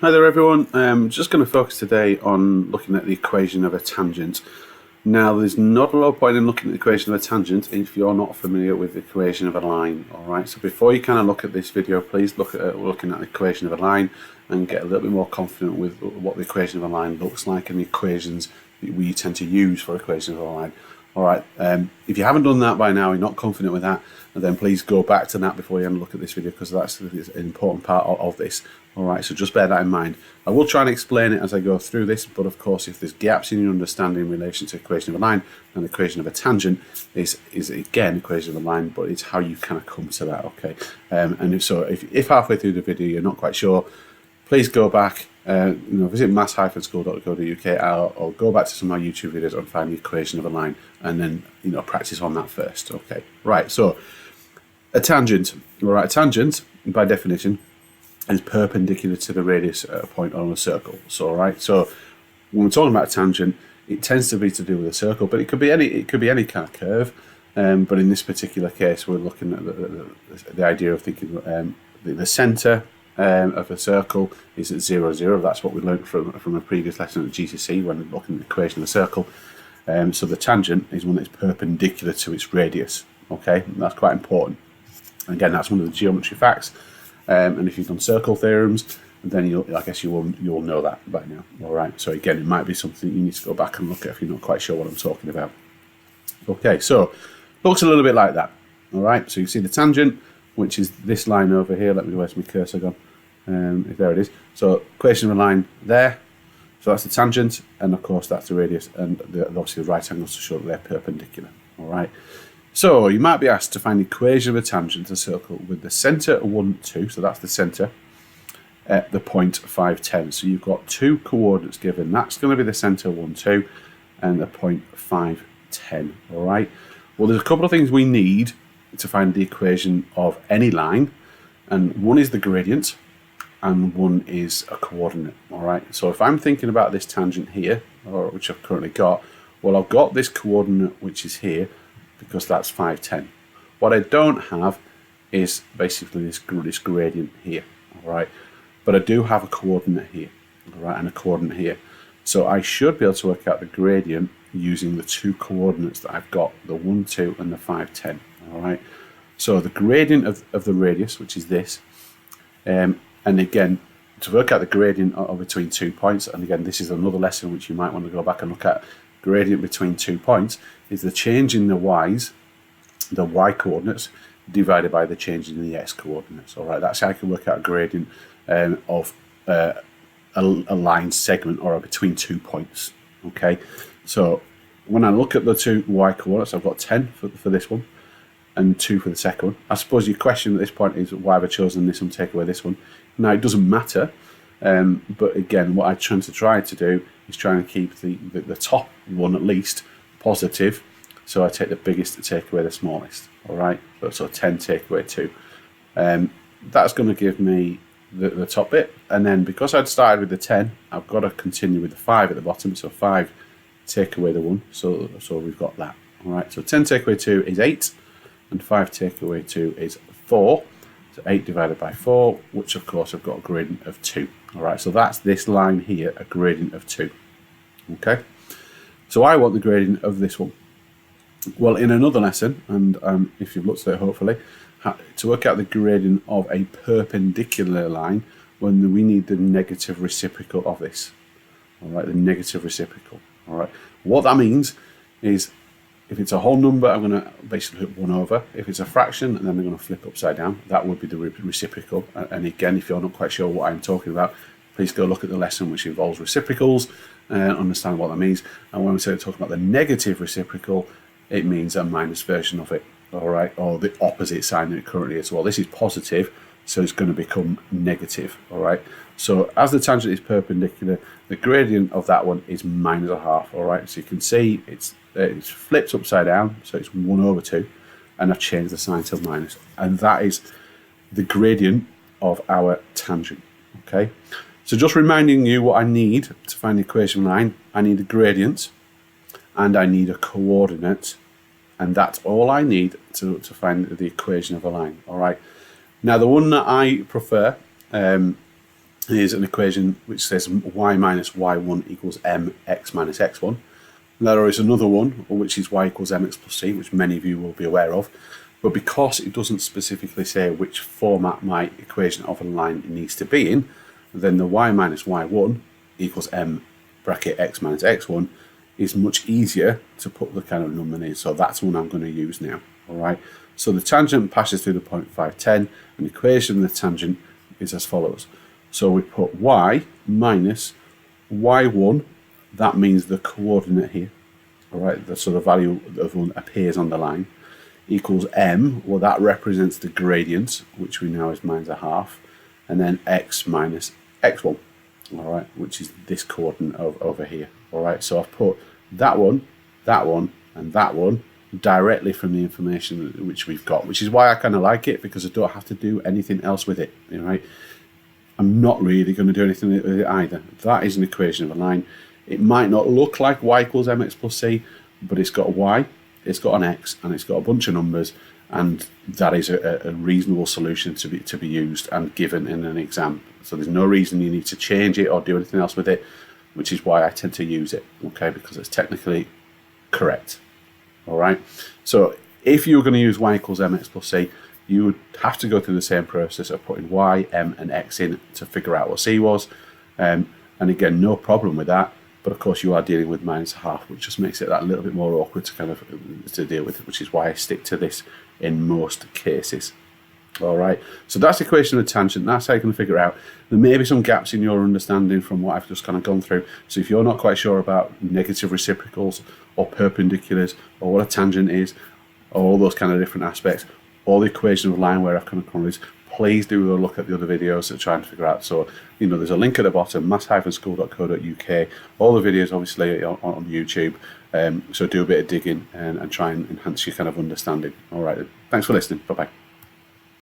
Hi there everyone, just going to focus today on looking at the equation of a tangent. Now there's not a lot of point in looking at the equation of a tangent if you're not familiar with the equation of a line. Alright, so before you kind of look at this video, please look at looking at the equation of a line and get a little bit more confident with what the equation of a line looks like and the equations that we tend to use for equations of a line. Alright, if you haven't done that by now, you're not confident with that, then please go back to that before you look at this video, because that's an important part of this. Alright, so just bear that in mind. I will try and explain it as I go through this, but of course if there's gaps in your understanding in relation to equation of a line, and the equation of a tangent is again equation of a line, but it's how you kind of come to that, okay? And so if halfway through the video you're not quite sure, please go back, visit maths-school.co.uk or go back to some of my YouTube videos and find the equation of a line, and then practice on that first. Okay, right. So a tangent, all right. A tangent, by definition, is perpendicular to the radius at a point on a circle. So, all right. So when we're talking about a tangent, it tends to be to do with a circle, but it could be any kind of curve. But in this particular case, we're looking at the idea of thinking the centre of a circle is at 0, 0. That's what we learned from a previous lesson at GCSE when looking at the equation of a circle. So the tangent is one that's perpendicular to its radius. Okay, and that's quite important. Again, that's one of the geometry facts. And if you've done circle theorems, then I guess you'll know that by now. All right. So again, it might be something you need to go back and look at if you're not quite sure what I'm talking about. Okay, so looks a little bit like that. All right. So you see the tangent, which is this line over here. Let me know where's my cursor gone. There it is. So equation of a line there. So that's the tangent, and of course that's the radius, and obviously the right angles to show that they're perpendicular. All right. So you might be asked to find the equation of a tangent to a circle with the centre 1, 2. So that's the centre at the point 5, 10. So you've got two coordinates given. That's going to be the centre 1, 2, and the point 5, 10. All right. Well, there's a couple of things we need to find the equation of any line, and one is the gradient and one is a coordinate. All right, so if I'm thinking about this tangent here, or which I've currently got, well, I've got this coordinate which is here because that's 5, 10. What I don't have is basically this gradient here. All right, but I do have a coordinate here, all right, and a coordinate here. So I should be able to work out the gradient using the two coordinates that I've got, the 1, 2 and the 5, 10. All right, so the gradient of the radius, which is this, and again, to work out the gradient of between 2 points, and again, this is another lesson which you might want to go back and look at. Gradient between 2 points is the change in the y's, the y coordinates, divided by the change in the x coordinates. All right, that's how I can work out a gradient of a line segment or between 2 points. Okay, so when I look at the two y coordinates, I've got 10 for this one and 2 for the second one. I suppose your question at this point is, why have I chosen this one, take away this one? Now, it doesn't matter, but again, what I'm trying to do is trying to keep the top one at least positive, so I take the biggest to take away the smallest. All right, so 10 take away 2. That's going to give me the top bit, and then because I'd started with the 10, I've got to continue with the 5 at the bottom, so 5 take away the 1, so we've got that. All right, so 10 take away 2 is 8, and 5 take away 2 is 4. So 8 divided by 4, which of course I've got a gradient of 2. All right, so that's this line here, a gradient of 2. Okay, so I want the gradient of this one. Well, in another lesson, and if you've looked at it hopefully, to work out the gradient of a perpendicular line, when we need the negative reciprocal of this. All right, the negative reciprocal. All right, what that means is, if it's a whole number, I'm going to basically put 1 over. If it's a fraction, then I'm going to flip upside down. That would be the reciprocal. And again, if you're not quite sure what I'm talking about, please go look at the lesson which involves reciprocals and understand what that means. And when we say talking about the negative reciprocal, it means a minus version of it, all right, or the opposite sign that it currently is. Well, this is positive, so it's going to become negative, all right. So as the tangent is perpendicular, the gradient of that one is minus a half, all right. So you can see it's flipped upside down, so it's 1 over 2, and I've changed the sign to minus, and that is the gradient of our tangent. Okay, so just reminding you what I need to find the equation of a line. I need a gradient and I need a coordinate, and that's all I need to find the equation of a line. All right, now the one that I prefer is an equation which says y minus y1 equals mx minus x1. There is another one, which is y equals mx plus c, which many of you will be aware of. But because it doesn't specifically say which format my equation of a line needs to be in, then the y minus y1 equals m bracket x minus x1 is much easier to put the kind of number in. So that's one I'm going to use now. All right. So the tangent passes through the point 510, and the equation of the tangent is as follows. So we put y minus y1, that means the coordinate here, all right, so the value of one appears on the line, equals m, well that represents the gradient, which we know is minus a half, and then x minus x1, all right, which is this coordinate over here, all right. So I've put that one, and that one directly from the information which we've got, which is why I kind of like it, because I don't have to do anything else with it, all right. I'm not really going to do anything with it either. That is an equation of a line. It might not look like y equals mx plus c, but it's got a y, it's got an x, and it's got a bunch of numbers, and that is a reasonable solution to be used and given in an exam. So there's no reason you need to change it or do anything else with it, which is why I tend to use it, okay, because it's technically correct. All right. So if you were going to use y equals mx plus c, you would have to go through the same process of putting y, m, and x in to figure out what c was. And again, no problem with that. But of course, you are dealing with minus a half, which just makes it that little bit more awkward to kind of to deal with, which is why I stick to this in most cases. All right. So that's the equation of the tangent. That's how you can figure out. There may be some gaps in your understanding from what I've just kind of gone through. So if you're not quite sure about negative reciprocals or perpendiculars or what a tangent is, or all those kind of different aspects, or the equation of a line where I've come across this, please do a look at the other videos that try and figure out. So, you know, there's a link at the bottom, maths-school.co.uk. All the videos obviously on YouTube. So do a bit of digging and try and enhance your kind of understanding. All right, thanks for listening. Bye-bye.